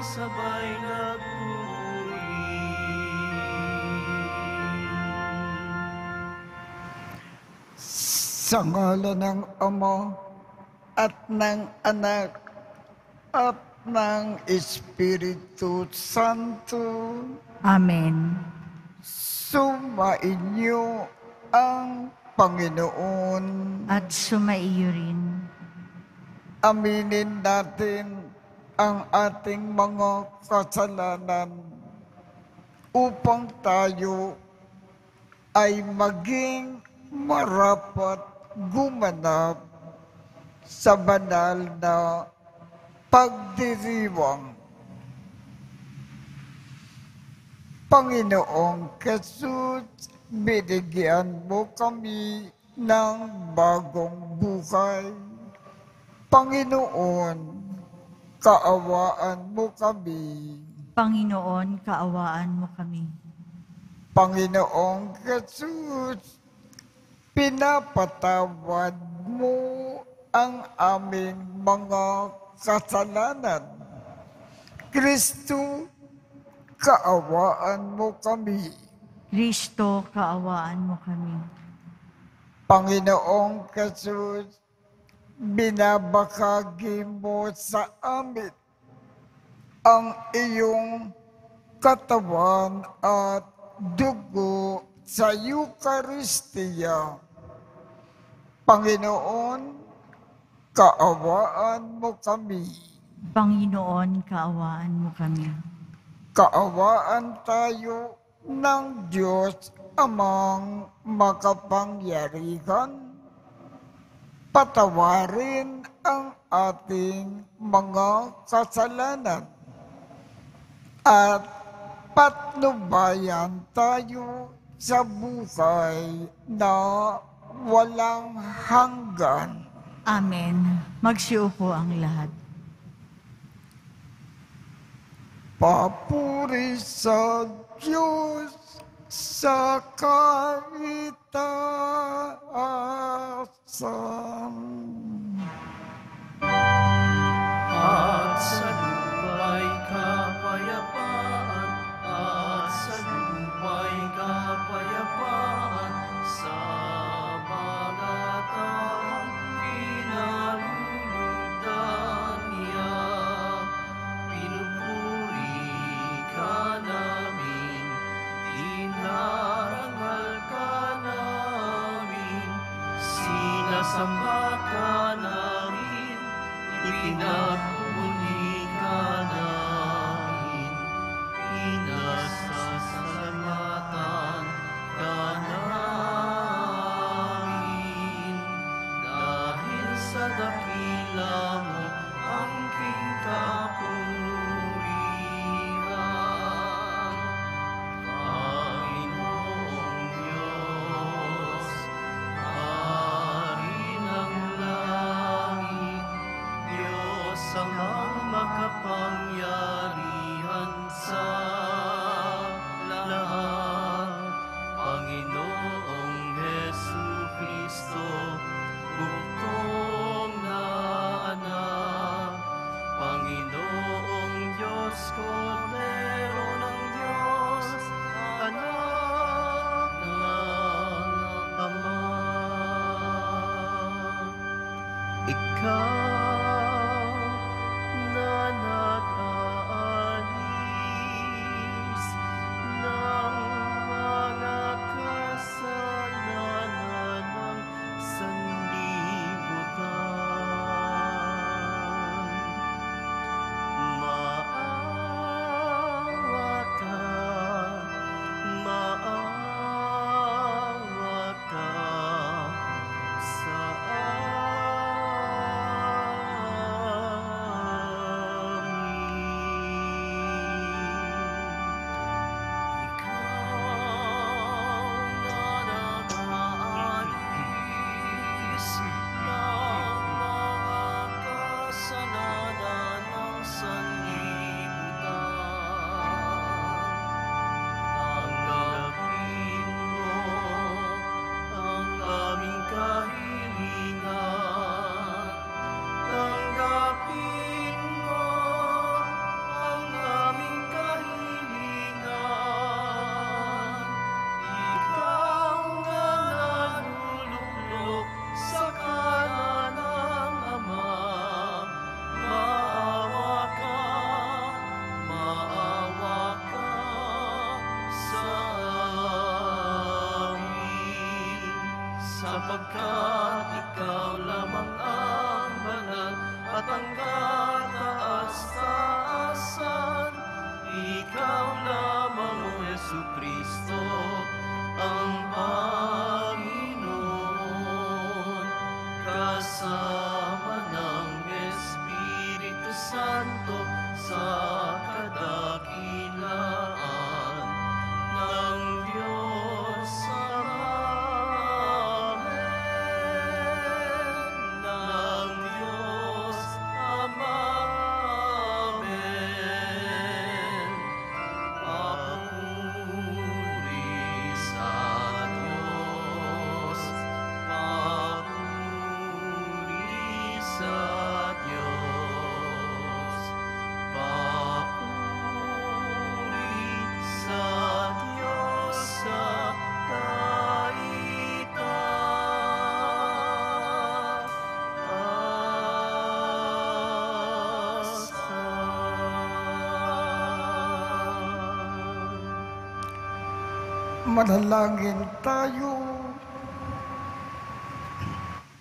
sabay nagpuri. Sa ngalan ng Ama at ng Anak at ng Espiritu Santo, Amen. sumainyo ang Panginoon. At sumaiyo rin. Aminin natin ang ating mga kasalanan upang tayo ay maging marapat gumanap sa banal na pagdiriwang. Panginoong Jesus, binigyan mo kami ng bagong buhay. Panginoon, kaawaan mo kami. Panginoon, kaawaan mo kami. Panginoong Jesus, pinapatawad mo ang aming mga kasalanan. Kristo, kaawaan mo kami. Kristo, kaawaan mo kami. Panginoong Jesus, binabahagi mo sa amin ang iyong katawan at dugo sa Eucharistia. Panginoon, kaawaan mo kami. Panginoon, kaawaan mo kami. Kaawaan tayo ng Diyos Amang makapangyarihan. Patawarin ang ating mga kasalanan at patnubayan tayo sa buhay na walang hanggan. Amen. Magsiupo ang lahat. Papuri sa Diyos sa kaitaasan. At sa lupa'y kapayapaan, at sa lupa'y kapayapaan, sa mga taong kinalulugdan niya. Pinupuri ka namin, inarangal ka namin, sinasamba ka namin, ipinagmuli ka namin, pinasasalamatan ka namin. Dahil sa dakila mo ang king kapurihan, Panginoong Diyos, Hari ng langit, Diyos amang makapangyarihan sa lahat, Panginoong Jesucristo, bugtong na anak, Panginoong Diyos, Kordero ng Diyos, anak ng Ama. Ikaw na nag-aalis ng mga kasalanan ng sanlibutan. Maawa ka, maawa ka sa amin. Jesucristo, ang Panginoon, kasama ng Espiritu Santo sa kadakilaan ng Diyos Amen. Ng Diyos Amen. Papuri sa Diyos, papuri sa Diyos, papuri sa Diyos sa kaitaasan. Manalangin tayo.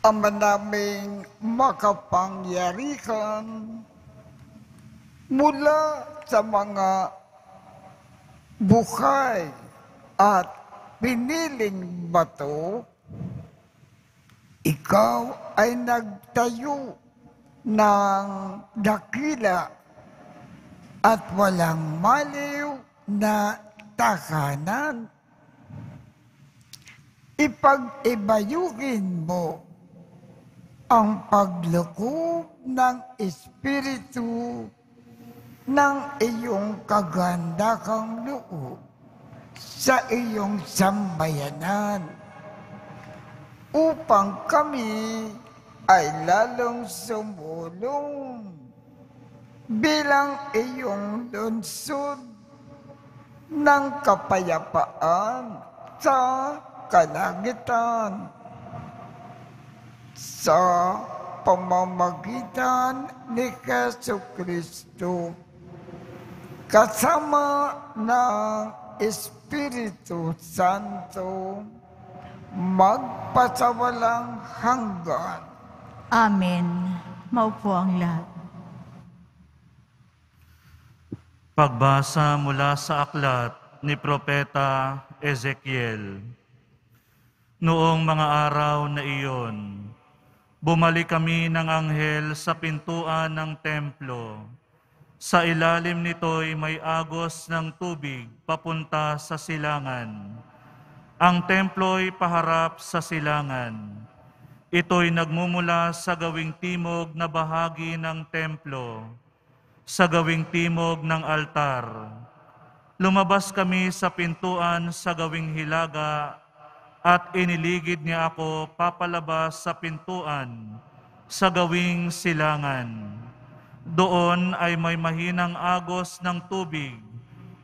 Ama naming makapangyarihan, mula sa mga buhay at piniling bato, ikaw ay nagtayo ng dakila at walang maliw na tahanan. Ipag-ibayugin mo ang paglukob ng Espiritu ng iyong kagandahang loob sa iyong sambayanan, upang kami ay lalong sumulong bilang iyong lungsod ng kapayapaan sa kalangitan, sa pamamagitan ni Jesucristo, kasama ng Espiritu Santo, magpasawalang hanggan. Amen. Maupo ang lahat. Pagbasa mula sa aklat ni Propeta Ezekiel. Noong mga araw na iyon, bumalik kami ng anghel sa pintuan ng templo. Sa ilalim nito'y may agos ng tubig papunta sa silangan. Ang templo'y paharap sa silangan. Ito'y nagmumula sa gawing timog na bahagi ng templo, sa gawing timog ng altar. Lumabas kami sa pintuan sa gawing hilaga at iniligid niya ako papalabas sa pintuan sa gawing silangan. Doon ay may mahinang agos ng tubig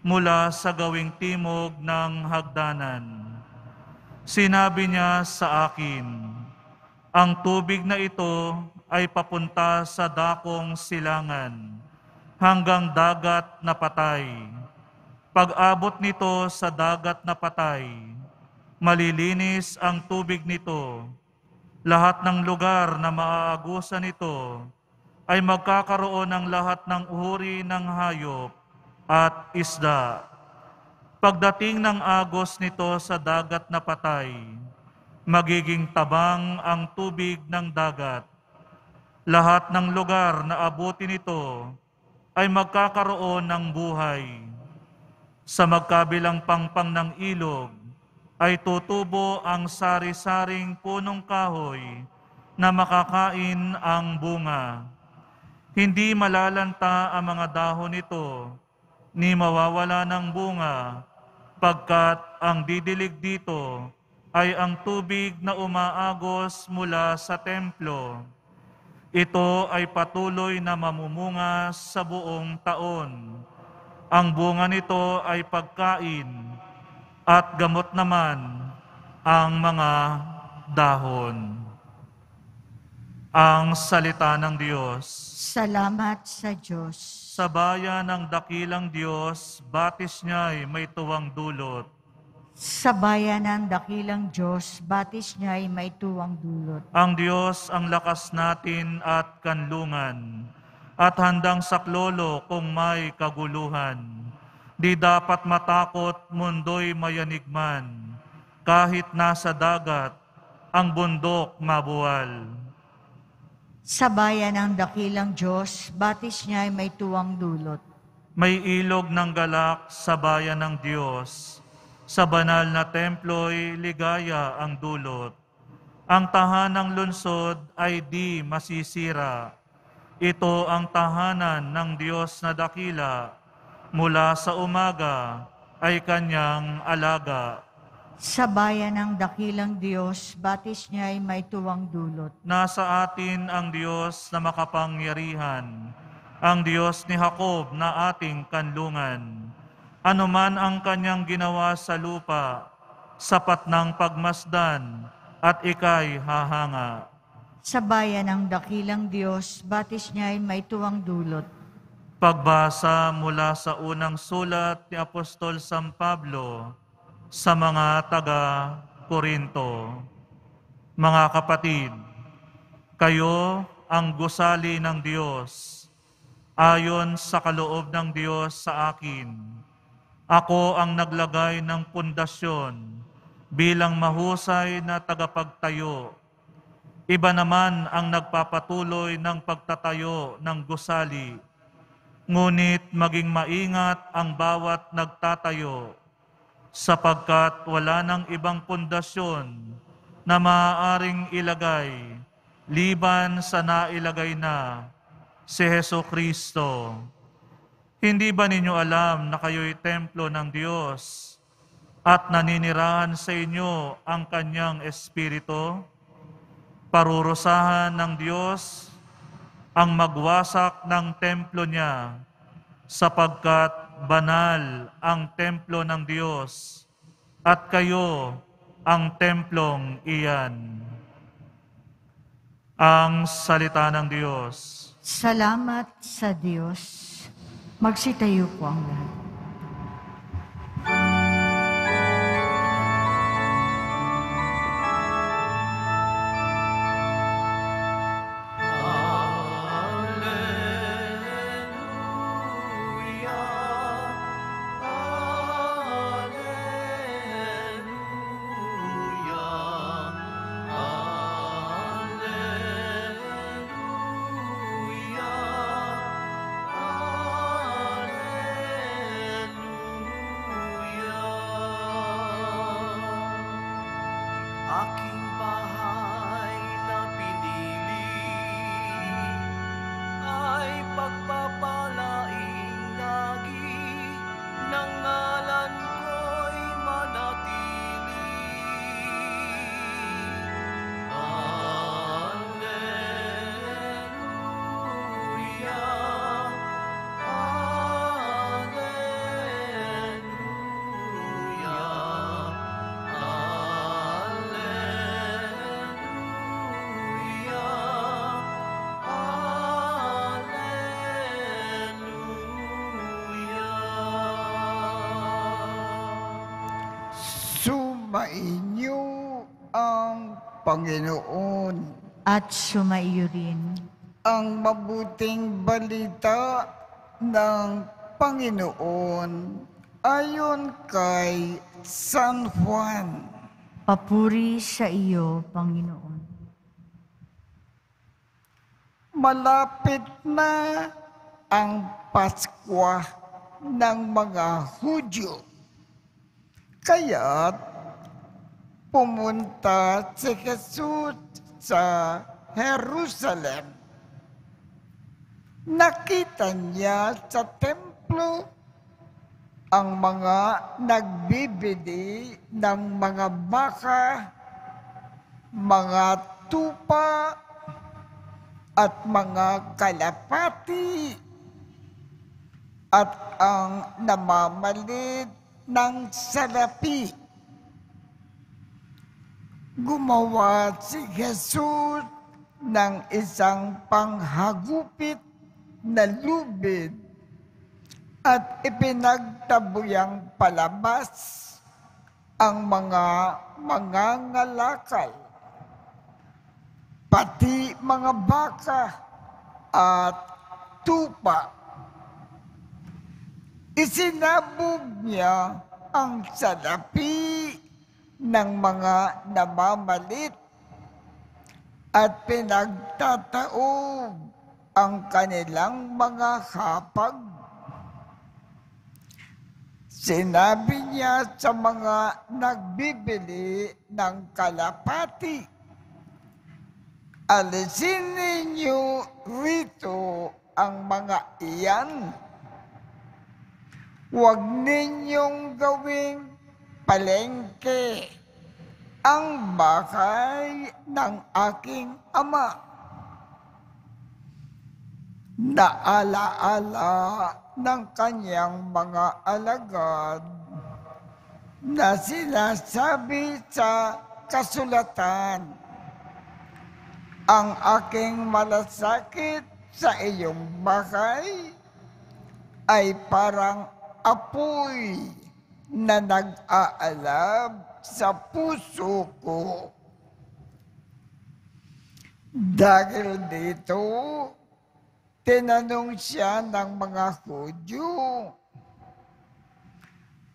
mula sa gawing timog ng hagdanan. Sinabi niya sa akin, ang tubig na ito ay papunta sa dakong silangan hanggang dagat na patay. Pag-abot nito sa dagat na patay, malilinis ang tubig nito. Lahat ng lugar na maaagusan nito ay magkakaroon ng lahat ng uri ng hayop at isda. Pagdating ng agos nito sa dagat na patay, magiging tabang ang tubig ng dagat. Lahat ng lugar na abutin nito ay magkakaroon ng buhay. Sa magkabilang pangpang ng ilog ay tutubo ang sari-saring punong kahoy na makakain ang bunga. Hindi malalanta ang mga dahon nito, ni mawawala ng bunga, pagkat ang didilig dito ay ang tubig na umaagos mula sa templo. Ito ay patuloy na mamumunga sa buong taon. Ang bunga nito ay pagkain at gamot naman ang mga dahon. Ang salita ng Diyos. Salamat sa Diyos. Sa bayan ng dakilang Diyos, batis niya'y may tuwang dulot. Sa bayan ng dakilang Diyos, batis niya'y may tuwang dulot. Ang Diyos ang lakas natin at kanlungan, at handang saklolo kung may kaguluhan. Di dapat matakot, mundo'y mayanigman, kahit nasa dagat, ang bundok mabuwal. Sa bayan ng dakilang Diyos, batis niya ay may tuwang dulot. May ilog ng galak sa bayan ng Diyos, sa banal na templo'y ligaya ang dulot. Ang tahanang lungsod ay di masisira. Ito ang tahanan ng Diyos na dakila, mula sa umaga ay kanyang alaga. Sa bayan ng dakilang Diyos, batis niya ay may tuwang dulot. Nasa atin ang Diyos na makapangyarihan, ang Diyos ni Jacob na ating kanlungan. Anuman ang kanyang ginawa sa lupa, sapat ng pagmasdan at ika'y hahanga. Sa bayan ng dakilang Diyos, batis niya ay may tuwang dulot. Pagbasa mula sa unang sulat ni Apostol San Pablo sa mga taga-Korinto. Mga kapatid, kayo ang gusali ng Diyos, ayon sa kaloob ng Diyos sa akin. Ako ang naglagay ng pundasyon bilang mahusay na tagapagtayo. Iba naman ang nagpapatuloy ng pagtatayo ng gusali. Ngunit maging maingat ang bawat nagtatayo, sapagkat wala nang ibang pundasyon na maaaring ilagay liban sa nailagay na si Jesucristo. Hindi ba ninyo alam na kayo'y templo ng Diyos at naninirahan sa inyo ang Kanyang Espiritu? Parurusahan ng Diyos ang magwasak ng templo niya, sapagkat banal ang templo ng Diyos at kayo ang templong iyan. Ang salita ng Diyos. Salamat sa Diyos. Magsitayo po ang lahat. Aking bahay na pinili ay pagpapalaing lagi ng ngalan ko'y manatili. Alleluia, Sumainyo ang Panginoon. At sumaiyo rin. Ang mabuting balita ng Panginoon ayon kay San Juan. Papuri sa iyo, Panginoon. Malapit na ang Paskwa ng mga Hudyo. Kaya't pumunta si Jesus sa Jerusalem. Nakita niya sa templo ang mga nagbibili ng mga baka, mga tupa, at mga kalapati, at ang namamalit ng salapi. Gumawa si Jesus ng isang panghagupit na lubid at ipinagtabuyang palabas ang mga mangangalakal, pati mga baka at tupa. Isinabog niya ang salapi ng mga namamalit at pinagtataob ang kanilang mga hapag. Sinabi niya sa mga nagbibili ng kalapati, alisin ninyo rito ang mga iyan. Huwag ninyong gawing palengke ang bahay ng aking ama. Naalaala ng kanyang mga alagad na sinasabi sa kasulatan, ang aking malasakit sa iyong bahay ay parang apoy na nag-aalab sa puso ko. Dahil dito, tinanong siya ng mga Hudyo,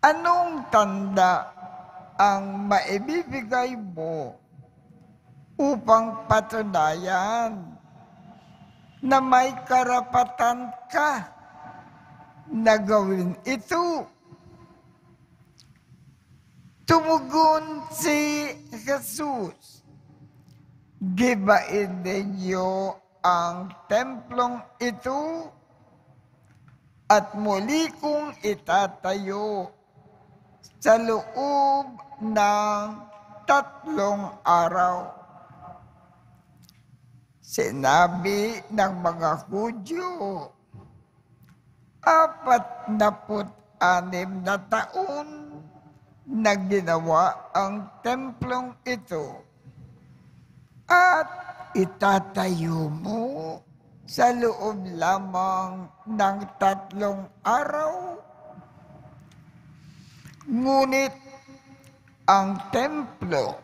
anong tanda ang maibibigay mo upang patunayan na may karapatan ka na gawin ito? Tumugon si Jesus, gibain ninyo ang templong ito at muli kong itatayo sa loob ng 3 araw. Sinabi ng mga Hudyo, 46 na taon na ginawa ang templong ito at itatayo mo sa loob lamang ng 3 araw. Ngunit ang templo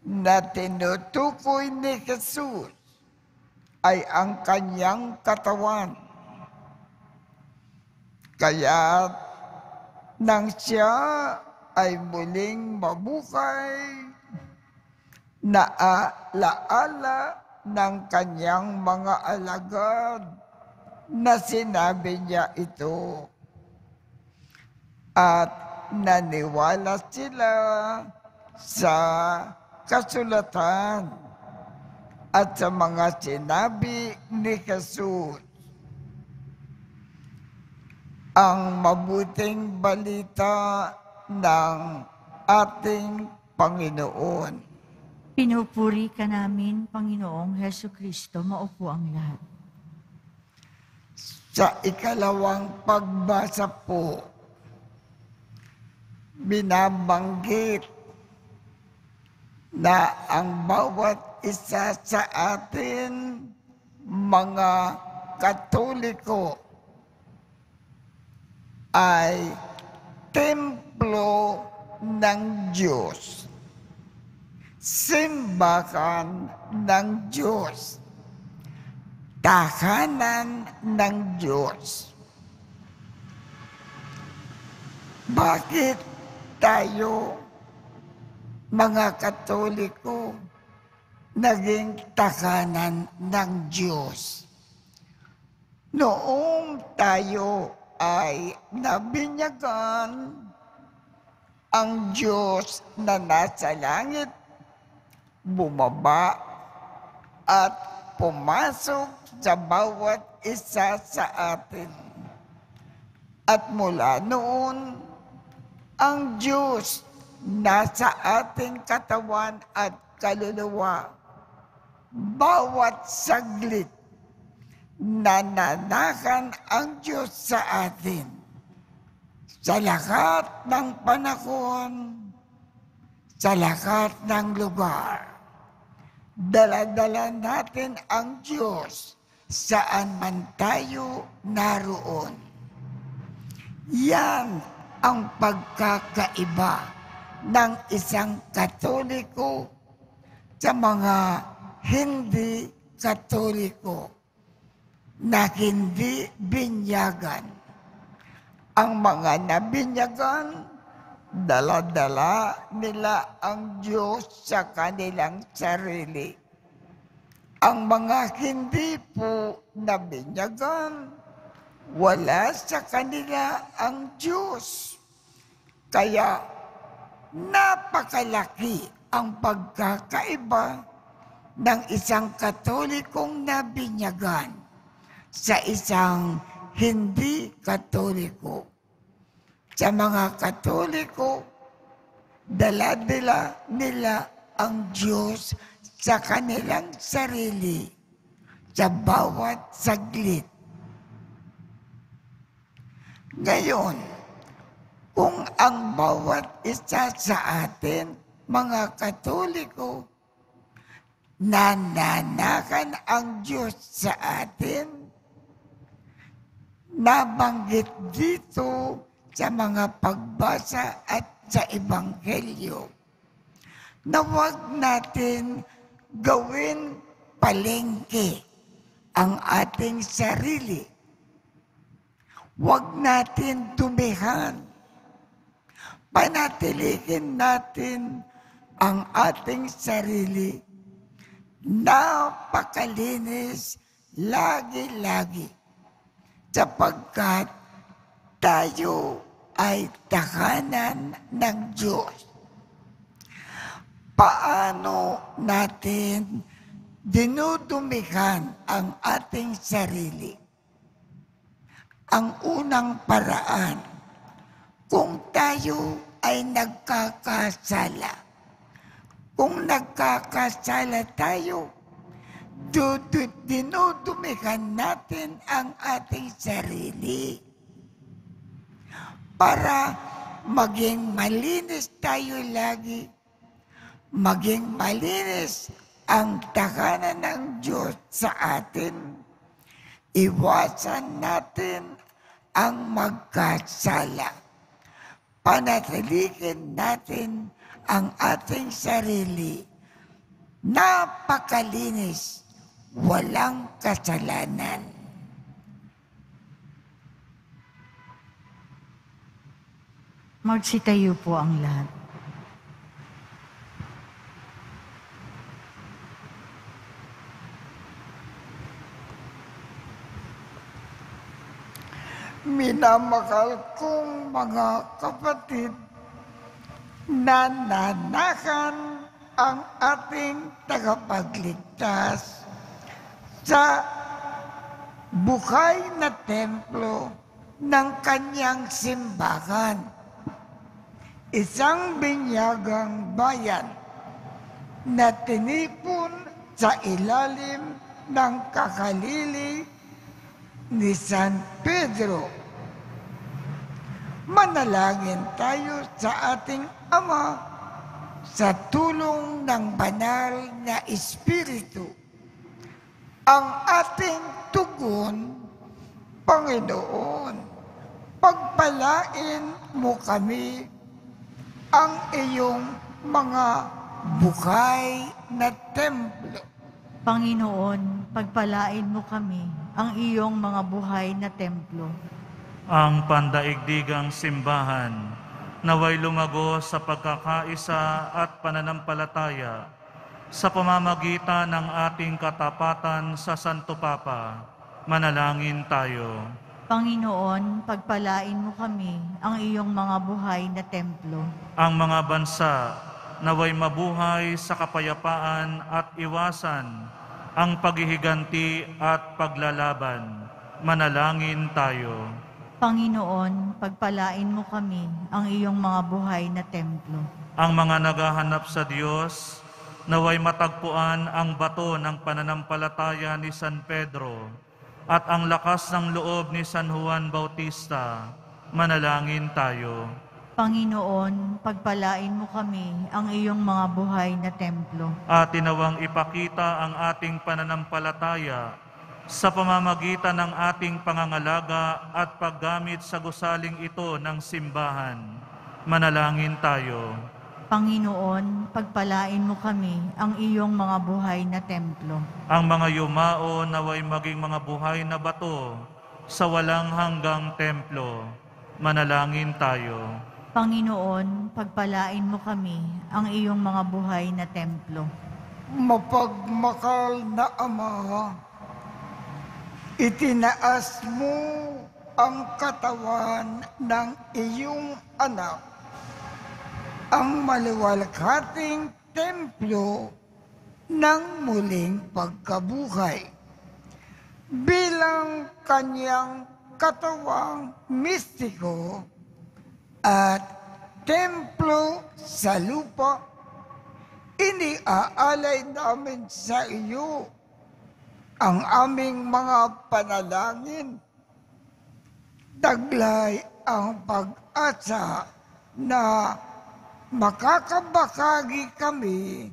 na tinutukoy ni Jesus ay ang kanyang katawan. Kaya nang siya ay muling mabuhay, naalaala ng kanyang mga alagad na sinabi niya ito. At naniwala sila sa kasulatan at sa mga sinabi ni Jesus. Ang mabuting balita ng ating Panginoon. Pinupuri ka namin, Panginoong Heso Kristo. Maupo ang lahat. Sa ikalawang pagbasa po, binabanggit na ang bawat isa sa atin, mga Katoliko, ay templo ng Diyos, simbahan ng Diyos, tahanan ng Diyos. Bakit tayo, mga Katoliko, naging tahanan ng Diyos? Noong tayo ay nabinyagan, ang Diyos na nasa langit bumaba at pumasok sa bawat isa sa atin. At mula noon, ang Diyos nasa ating katawan at kaluluwa. Bawat saglit, nananahan ang Diyos sa atin. Sa lahat ng panahon, sa lahat ng lugar, dala-dala natin ang Diyos saan man tayo naroon. Yan ang pagkakaiba ng isang Katoliko sa mga hindi Katoliko na hindi binyagan. Ang mga nabinyagan, dala-dala nila ang Diyos sa kanilang sarili. Ang mga hindi po nabinyagan, wala sa kanila ang Diyos. Kaya napakalaki ang pagkakaiba ng isang Katolikong nabinyagan sa isang hindi Katoliko. Sa mga Katoliko, dala-dala nila ang Diyos sa kanilang sarili sa bawat saglit. Ngayon, kung ang bawat isa sa atin, mga Katoliko, nananakan ang Diyos sa atin, nabanggit dito sa mga pagbasa at sa Ebanghelyo, na huwag natin gawin palengke ang ating sarili. Huwag natin tumihan. Panatilihin natin ang ating sarili. Napakalinis lagi-lagi sapagkat tayo ay tahanan ng Diyos. Paano natin dinudumihan ang ating sarili? Ang unang paraan, kung tayo ay nagkakasala. Kung nagkakasala tayo, dinudumihan natin ang ating sarili para maging malinis tayo lagi, maging malinis ang tahanan ng Diyos sa atin. Iwasan natin ang magkasala. Panatilihin natin ang ating sarili. Napakalinis, walang kasalanan. Magsitayo po ang lahat. Minamahal kong mga kapatid, nananakan ang ating tagapagligtas sa buhay na templo ng kanyang simbahan. Isang binyagang bayan na tinipon sa ilalim ng kakalili ni San Pedro. Manalangin tayo sa ating Ama sa tulong ng banal na Espiritu. Ang ating tugon, Panginoon, pagpalain mo kami ang iyong mga buhay na templo. Panginoon, pagpalain mo kami ang iyong mga buhay na templo. Ang pandaigdigang simbahan, naway lumago sa pagkakaisa at pananampalataya sa pamamagitan ng ating katapatan sa Santo Papa. Manalangin tayo. Panginoon, pagpalain mo kami ang iyong mga buhay na templo. Ang mga bansa naway mabuhay sa kapayapaan at iwasan ang paghihiganti at paglalaban. Manalangin tayo. Panginoon, pagpalain mo kami ang iyong mga buhay na templo. Ang mga naghahanap sa Diyos, naway matagpuan ang bato ng pananampalataya ni San Pedro at ang lakas ng loob ni San Juan Bautista. Manalangin tayo. Panginoon, pagpalain mo kami ang iyong mga buhay na templo. At tinawang ipakita ang ating pananampalataya sa pamamagitan ng ating pangangalaga at paggamit sa gusaling ito ng simbahan. Manalangin tayo. Panginoon, pagpalain mo kami ang iyong mga buhay na templo. Ang mga yumao naway maging mga buhay na bato sa walang hanggang templo. Manalangin tayo. Panginoon, pagpalain mo kami ang iyong mga buhay na templo. Mapagmakal na Ama, itinaas mo ang katawan ng iyong anak, ang maluwalhating templo ng muling pagkabuhay. Bilang kanyang katawang mistiko at templo sa lupa, iniaalay namin sa iyo ang aming mga panalangin. Taglay ang pag-asa na makakabahagi kami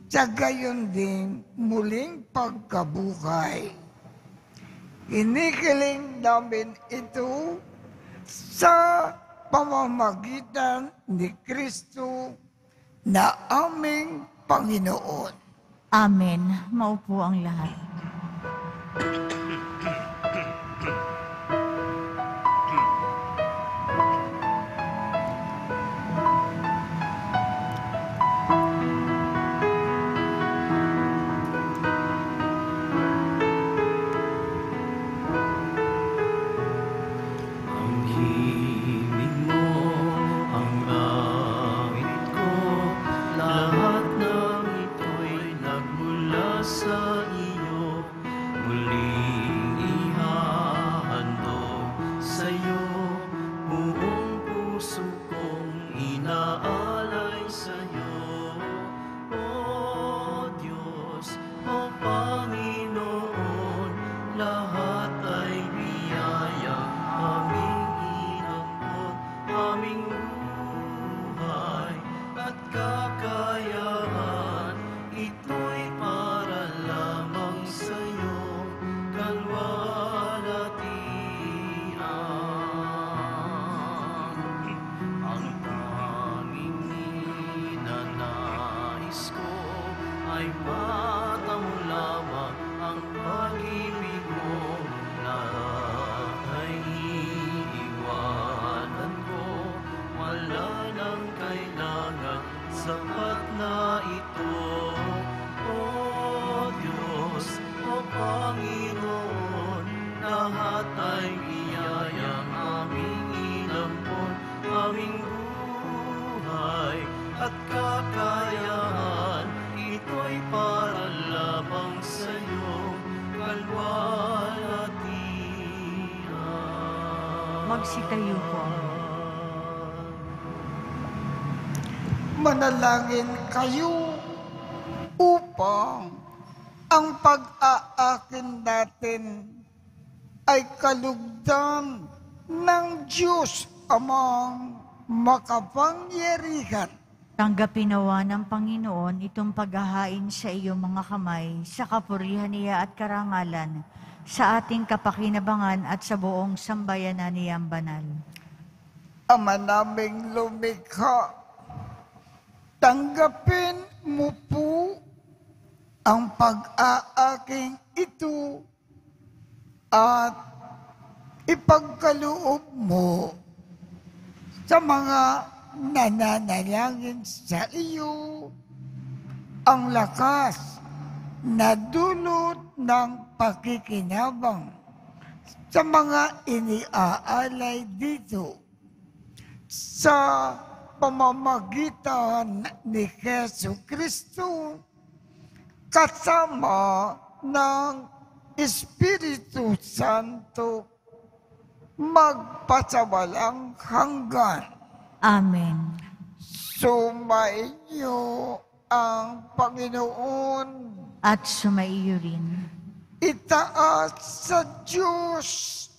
sa gayon ding muling pagkabuhay. Inikiling namin ito sa pamamagitan ni Kristo na aming Panginoon. Amen. Maupo ang lahat. Ang himig mo, ang awit ko, lahat ng ito'y nagmula sa iyo. Muling ihahandog sa iyo, buong puso kong inaalay sa iyo. O Diyos, o Panginoon, lahat ay biyayang aming inampon, aming buhay at kakayahan. Ito'y para lamang sa iyong kalwalhatian. Ang tanging ninanais ko ay matamo lamang ang pag-ibig mo. Lahat ay iiwanan ko, wala nang kailangan, sapat na ito. O Diyos, o Panginoon, lahat ay biyayang aming inampon, aming buhay at kakayahan. Ito'y para lamang sa iyong kalwalhatian. Magsitayo po. Manalangin kayo upang ang pag-aakin natin ay kalugdan ng Diyos Amang makapangyarihan. Tanggapin nawa ng Panginoon itong paghahain sa iyong mga kamay, sa kapurihan niya at karangalan, sa ating kapakinabangan at sa buong sambayanan niyang banal. Ama naming lumikha, tanggapin mo po ang pag-aaking ito at ipagkaloob mo sa mga nananalangin sa iyo ang lakas na dulot ng pakikinabang sa mga iniaalay dito sa pamamagitan ni Jesu Kristo kasama ng Espiritu Santo magpasawalang hanggan. Amen. Sumainyo ang Panginoon. At sumaiyo rin. Itaas sa Diyos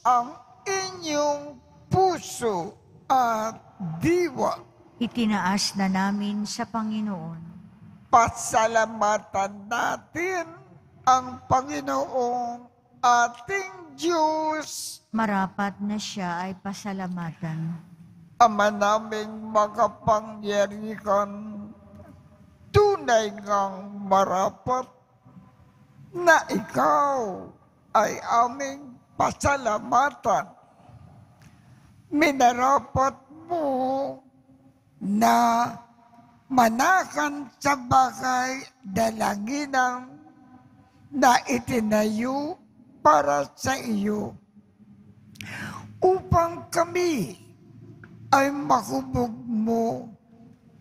ang inyong puso at diwa. Itinaas na namin sa Panginoon. Pasalamatan natin ang Panginoong ating Diyos. Marapat na siya ay pasalamatan. Ama naming makapangyarihan, tunay ngang marapat na ikaw ay aming pasalamatan. minarapat mo na manakan sa bagay dalanginang na itinayo para sa iyo, upang kami ay makubog mo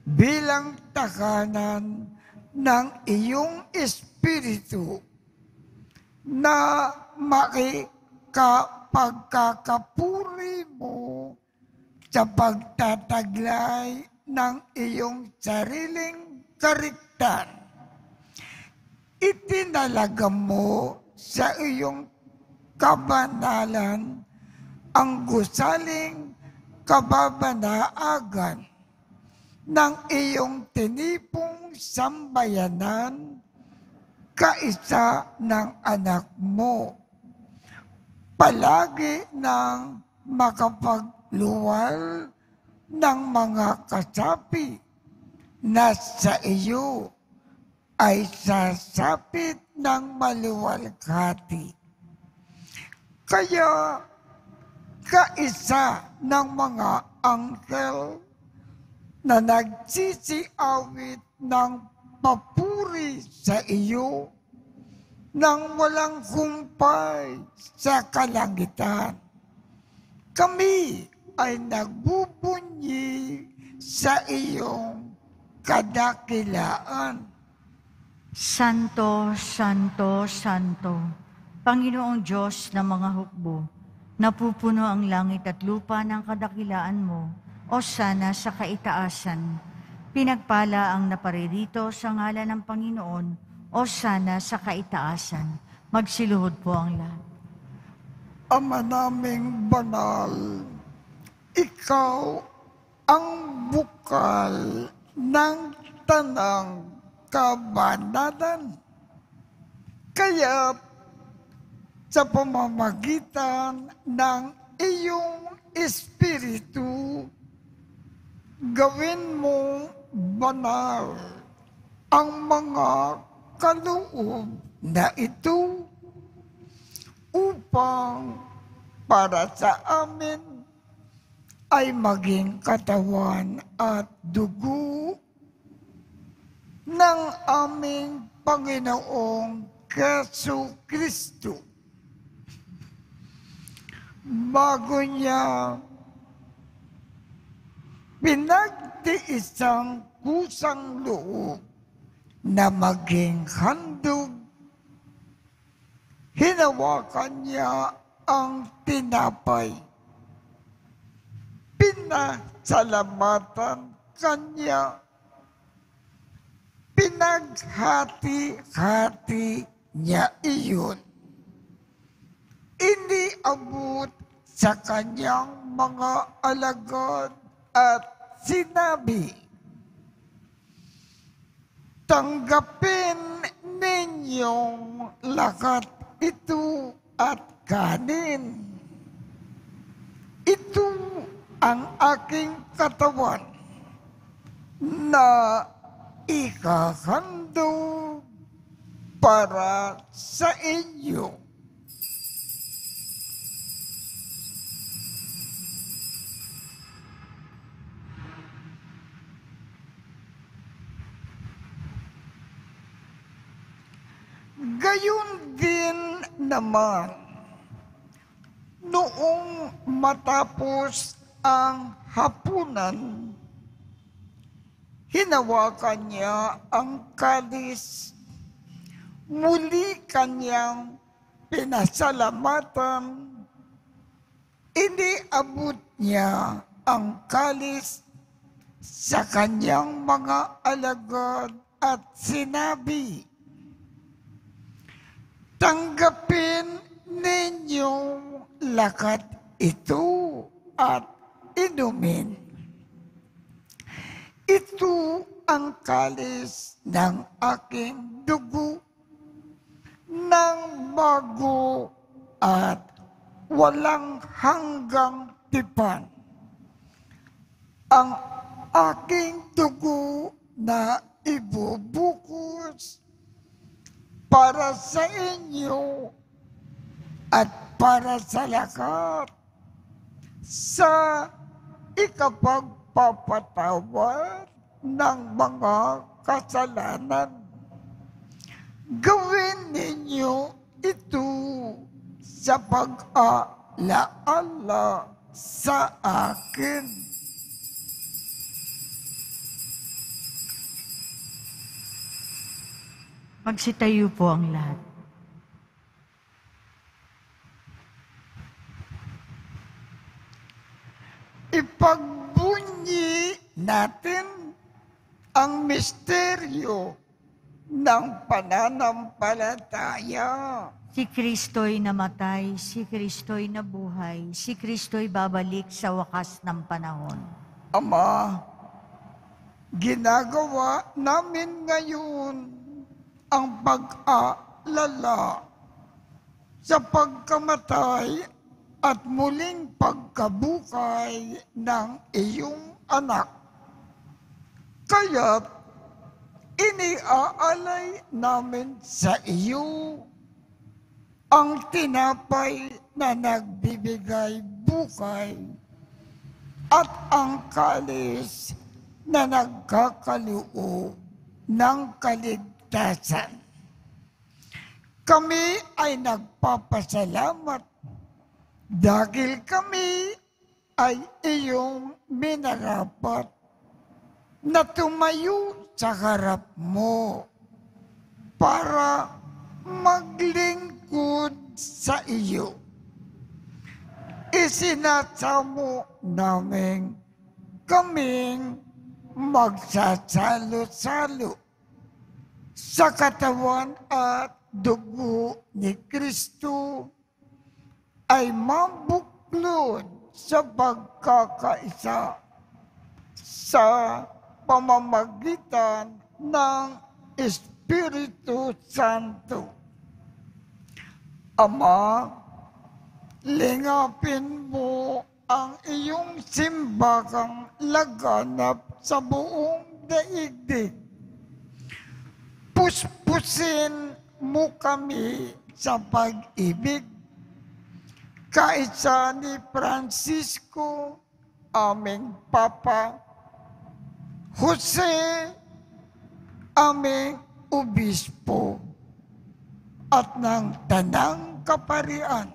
bilang takanan ng iyong Espiritu na makikapagkakapuri mo sa pagtataglay ng iyong sariling kariktan. Itinalaga mo sa iyong kabanalan ang gusaling kababanaagan ng iyong tinipong sambayanan, kaisa ng anak mo, palagi nang makapagluwal ng mga kasapi na sa iyo ay sasapit ng maluwalhati. Kaya kaisa ng mga anghel na nagsisiawit ng papuri sa iyo nang walang humpay sa kalangitan, kami ay nagbubunyi sa iyong kadakilaan. Santo, Santo, Santo, Panginoong Diyos ng mga hukbo, napupuno ang langit at lupa ng kadakilaan mo, o sana sa kaitaasan. Pinagpala ang naparirito sa ngalan ng Panginoon, o sana sa kaitaasan. Magsiluhod po ang lahat. Ama naming banal, ikaw ang bukal ng tanang kabanalan. Kaya sa pamamagitan ng iyong Espiritu, gawin mo banal ang mga kaloob na ito upang para sa amin ay maging katawan at dugo ng aming Panginoong Jesucristo. Bago niya pinagtiisang kusang loob na maging handog, hinawakan niya ang tinapay. Pinasalamatan kanya. Pinaghati-hati niya iyon. Iniabot sa kanyang mga alagad at sinabi, tanggapin ninyong lahat ito at kanin. Ito ang aking katawan na ikahandog para sa inyo. Gayon din naman, noong matapos ang hapunan, hinawakan niya ang kalis, muli kanyang pinasalamatan, iniabot niya ang kalis sa kanyang mga alagad at sinabi, tanggapin ninyong lahat ito at inumin. Ito ang kalis ng aking dugo ng bago at walang hanggang tipan. Ang aking dugo na ibubukos para sa inyo at para sa lahat sa ikapagpapatawad ng mga kasalanan. Gawin ninyo ito sa pag-alaala sa akin. Magsitayo po ang lahat. Ipagbunyi natin ang misteryo ng pananampalataya. Si Kristo'y namatay, si Kristo'y nabuhay, si Kristo'y babalik sa wakas ng panahon. Ama, ginagawa namin ngayon ang pag-aalala sa pagkamatay at muling pagkabuhay ng iyong anak. Kaya't iniaalay namin sa iyo ang tinapay na nagbibigay buhay at ang kalis na nagkakaloob ng kaligtasan. Kami ay nagpapasalamat dahil kami ay iyong minarapat na tumayo sa harap mo para maglingkod sa iyo. Isinasamo namin kaming magsasalo-salo sa katawan at dugo ni Kristo ay mabuklod sa pagkakaisa sa pamamagitan ng Espiritu Santo. Ama, lingapin mo ang iyong simbahang laganap sa buong daigdig. Puspusin mo kami sa pag-ibig. Kaisa ni Francisco, aming Papa, Jose, aming Obispo, at ng Tanang Kaparian.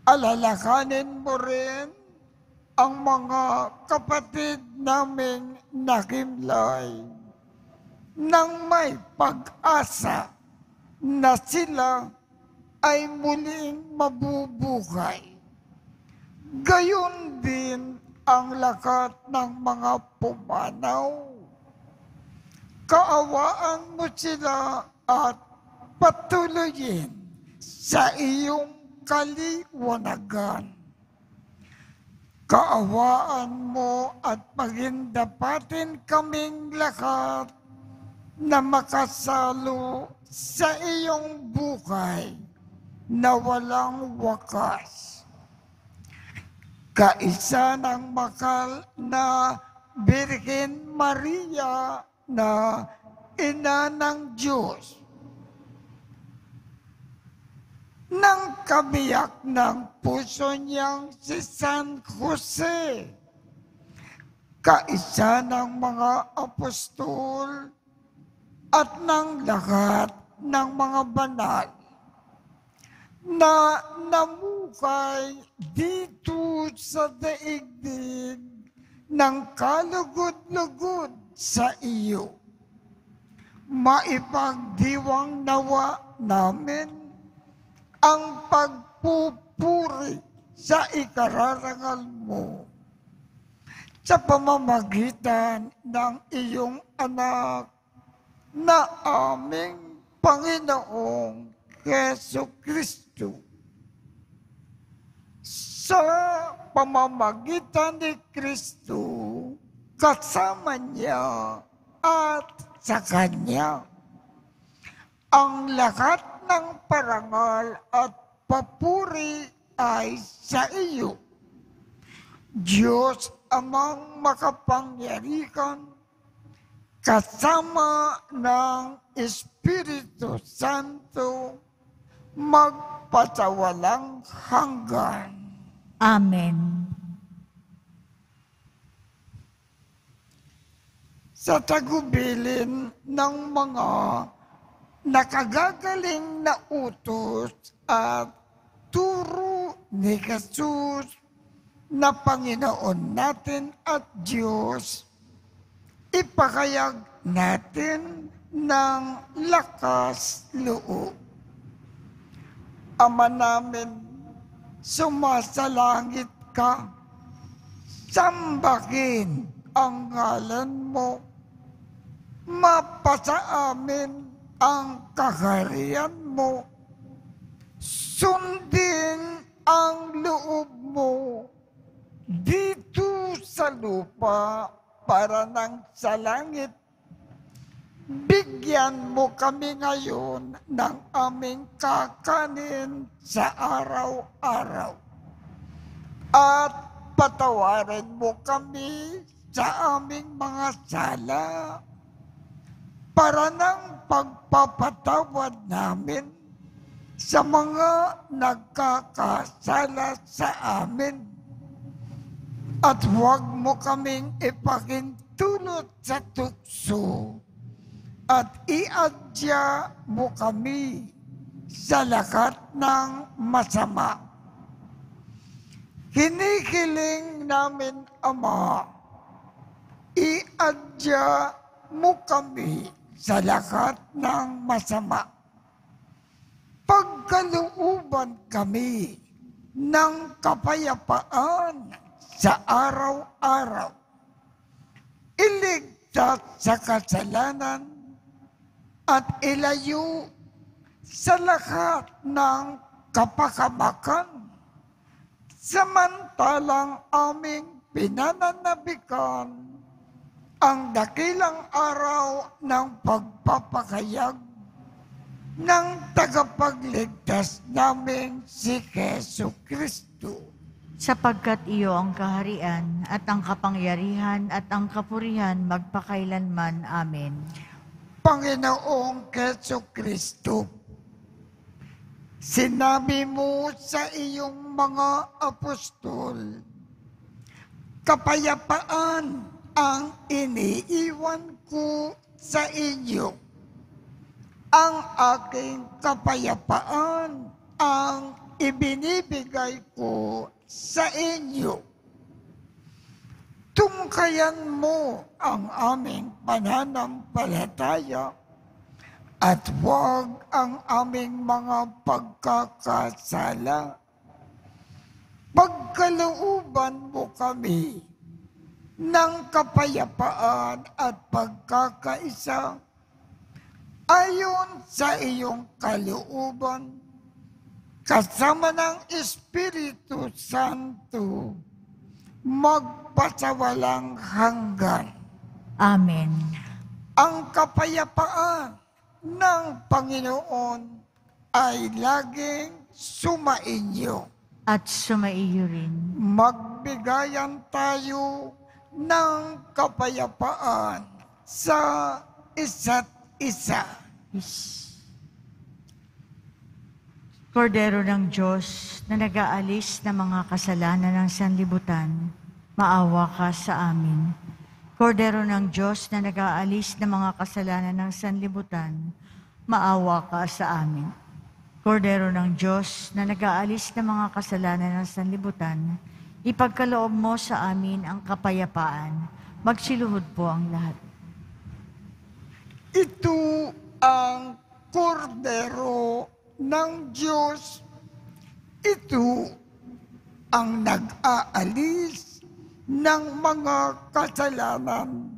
Alalakanin mo rin ang mga kapatid naming nakimlay nang may pag-asa na sila ay muling mabubuhay. Gayon din ang lakat ng mga pumanaw. Kaawaan mo sila at patuloyin sa iyong kaliwanagan. Kaawaan mo at pagindapatin kaming lahat na makasalo sa iyong buhay na walang wakas. Kaisa ng makal na Birhen Maria na Ina ng Diyos, nang kabiyak ng puso niyang si San Jose, kaisa ng mga apostol at ng lahat ng mga banal na namukay dito sa daigdig ng kalugod-lugod sa iyo. Maipagdiwang nawa namin ang pagpupuri sa ikararangal mo sa pamamagitan ng iyong anak na aming Panginoong Jesucristo. Sa pamamagitan ni Kristo, kasama niya at sa Kanya, ang lahat ng parangal at papuri ay sa iyo, Diyos Amang makapangyarihan, kasama ng Espiritu Santo, magpasawalang hanggan. Amen. Sa tagubilin ng mga nakagagaling na utos at turo ni Jesus na Panginoon natin at Diyos, ipakayag natin ng lakas loob. Ama namin, sumasalangit ka, sambahin ang ngalan mo, mapasa amin ang kaharian mo, sundin ang loob mo dito sa lupa para nang sa langit. Bigyan mo kami ngayon ng aming kakanin sa araw-araw. At patawarin mo kami sa aming mga sala para ng pagpapatawad namin sa mga nagkakasala sa amin. At huwag mo kaming ipakintulot sa tukso at iadya mo kami sa lahat ng masama. Hinihiling namin, Ama, iadya mo kami sa lahat ng masama. Pagkalooban kami ng kapayapaan sa araw-araw. Iligtas sa kasalanan at ilayo sa lahat ng kapakamakan, samantalang aming pinananabikan ang dakilang araw ng pagpapakayag ng tagapagligtas namin si Jesucristo. Sapagkat iyo ang kaharian at ang kapangyarihan at ang kapurihan magpakailanman. Amen. Panginoong Jesucristo, sinabi mo sa iyong mga apostol, kapayapaan ang iniiwan ko sa inyo. Ang aking kapayapaan ang ibinibigay ko sa inyo. Tungkayan mo ang aming pananampalataya at huwag ang aming mga pagkakasala. Pagkalooban mo kami ng kapayapaan at pagkakaisa ayon sa iyong kalooban, kasama ng Espiritu Santo, magpasawalang hanggan. Amen. Ang kapayapaan ng Panginoon ay laging sumainyo. At sumaiyo rin. Magbigayan tayo ng kapayapaan sa isa't isa. Kordero ng Diyos na nag-aalis ng mga kasalanan ng sanlibutan, maawa ka sa amin. Kordero ng Diyos na nag-aalis ng mga kasalanan ng sanlibutan, maawa ka sa amin. Kordero ng Diyos na nag-aalis ng mga kasalanan ng sanlibutan, ipagkaloob mo sa amin ang kapayapaan. Magsiluhod po ang lahat. Ito ang kordero ng Diyos. Ito ang nag-aalis ng mga kasalanan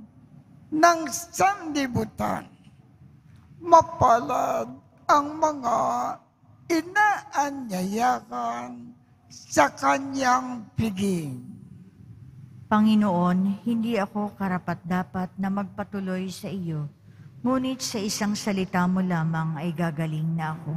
ng sanlibutan. Mapalad ang mga inaanyayakan sa kanyang piging. Panginoon, hindi ako karapat-dapat na magpatuloy sa iyo, ngunit sa isang salita mo lamang ay gagaling na ako.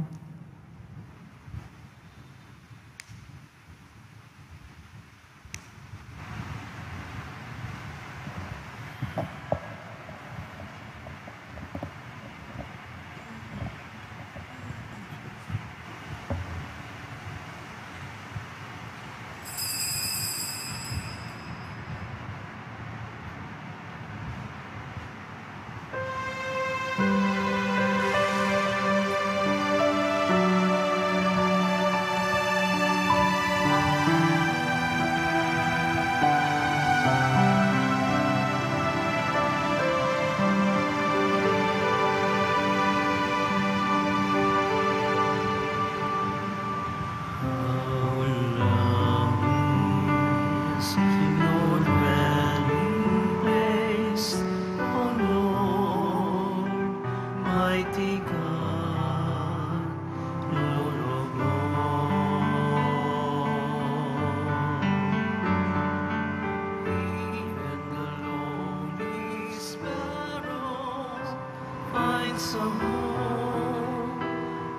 ransom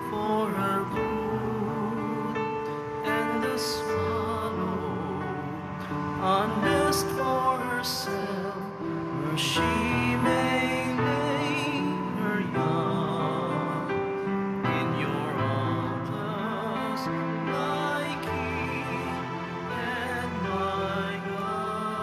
for her brood, and the swallow a nest for herself, where she may lay her young. In your altars, my King and my God.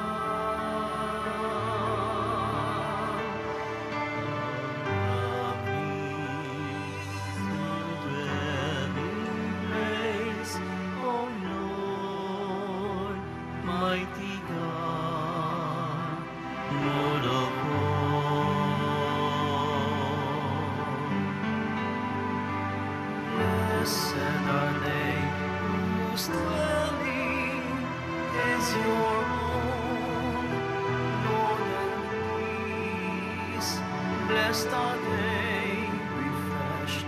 Mighty God, Lord of all. Blessed are they whose dwelling is your own, Lord and peace. Blessed are they, refreshed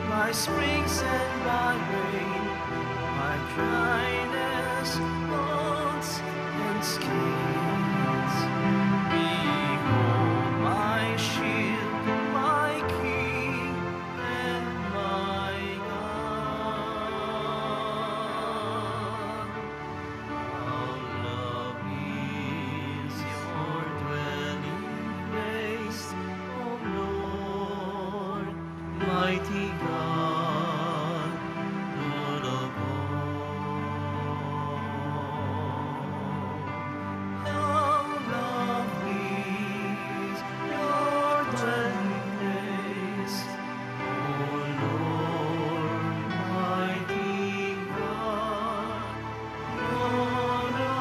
by springs and by rain, by dryness, bonds, and skins. Behold my shield, my King, and my God. How lovely is your dwelling place, O Lord, mighty God, Lord of all. How lovely is your dwelling place, O Lord, mighty God, Lord of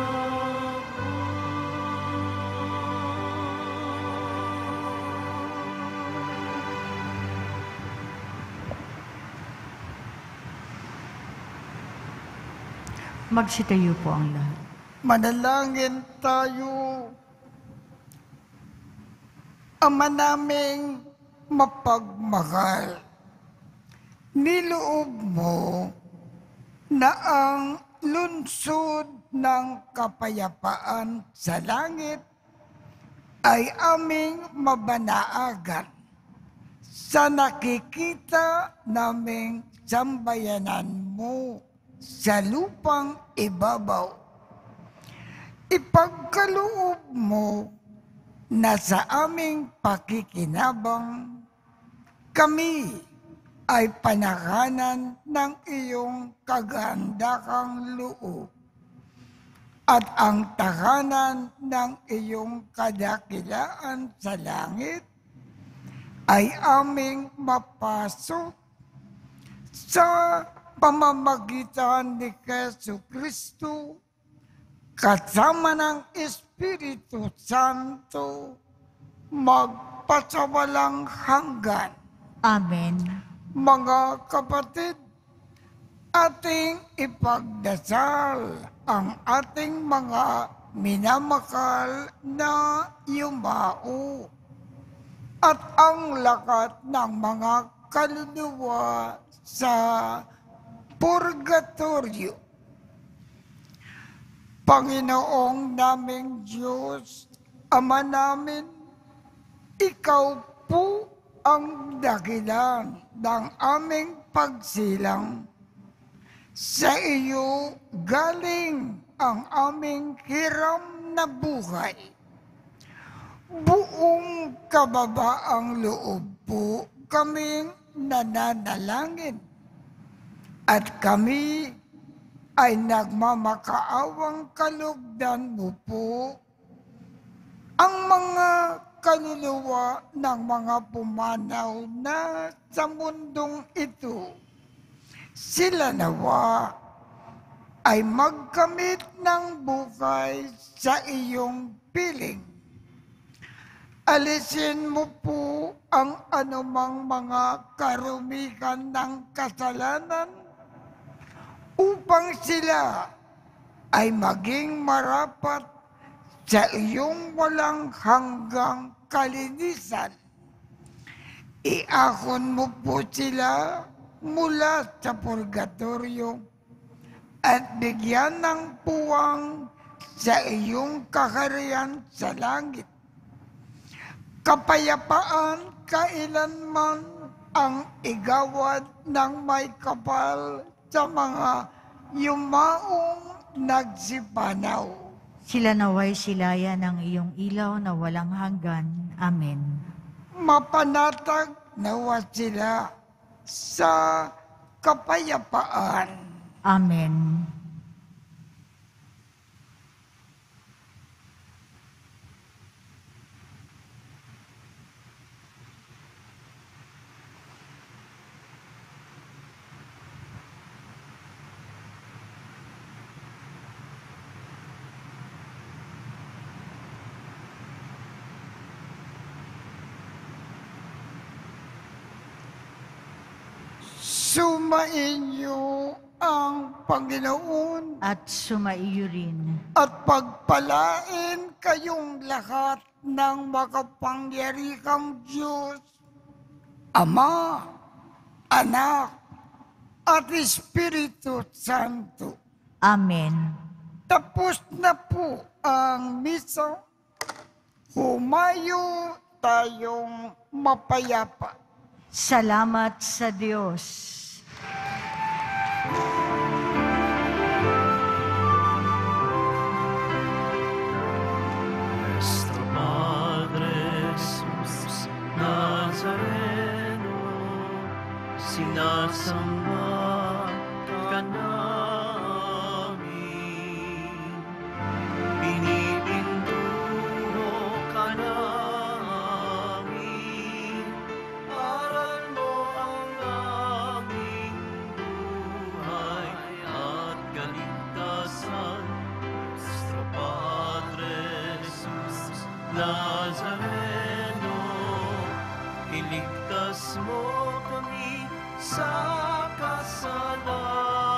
Magsitayo po ang lahat. Manalangin tayo. Ama naming mapagmahal, niloob mo na ang lungsod ng kapayapaan sa langit ay aming mabanaagan sa nakikita naming sambayanan mo sa lupang ibabaw. Ipagkaloob mo na sa aming pakikinabang kami ay panakanan ng iyong kagandakang loob at ang tahanan ng iyong kadakilaan sa langit ay aming mapasok sa pamamagitan ni Jesucristo kasama ng Espiritu Santo magpasawalang hanggan. Amen. Mga kapatid, ating ipagdasal ang ating mga minamakal na yumao at ang lakat ng mga kaluluwa sa purgatorio. Panginoong naming Diyos, Ama namin, Ikaw po ang dakilan ng aming pagsilang. Sa iyo galing ang aming hiram na buhay. Buong kababaang loob po kaming nananalangin at kami ay nagmamakaawang kalugdan mo po ang mga kaluluwa ng mga pumanaw na sa mundong ito. Sila nawa ay magkamit ng buhay sa iyong piling. Alisin mo po ang anumang mga karumihan ng kasalanan upang sila ay maging marapat sa iyong walang hanggang kalinisan. Iahon mo po sila mula sa purgatorio at bigyan ng puwang sa iyong kaharian sa langit. kapayapaan kailanman ang igawad ng may kapal sa mga yumaong nagsipanaw. Sila naway silaya ng iyong ilaw na walang hanggan. Amen. Mapanatag nawa sila sa kapayapaan. Amen. Sumainyo ang Panginoon At sumaiyo rin. at pagpalain kayong lahat ng makapangyarihang Diyos, Ama, Anak, at Espiritu Santo. Amen. Tapos na po ang misa. Humayo tayong mapayapa. Salamat sa Diyos. Nuestro Padre Jesús Nazareno, sinasamba ka namin, pinipintuho ka namin, aral mo ang aming buhay at kaligtasan. Nuestro Padre Jesus Nazareno, iligtas mo kami sa kasalanan.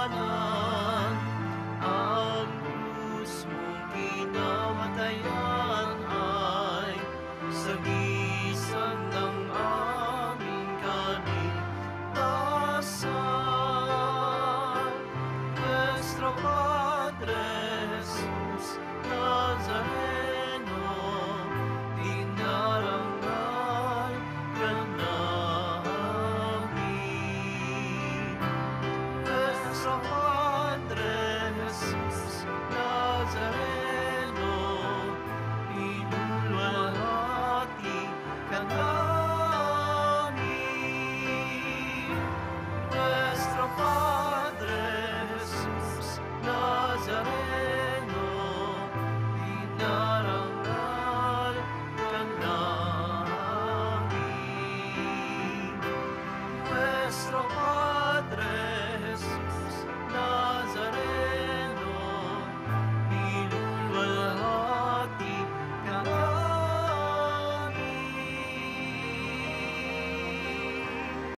Ang krus mong kinamatayan ay sagitan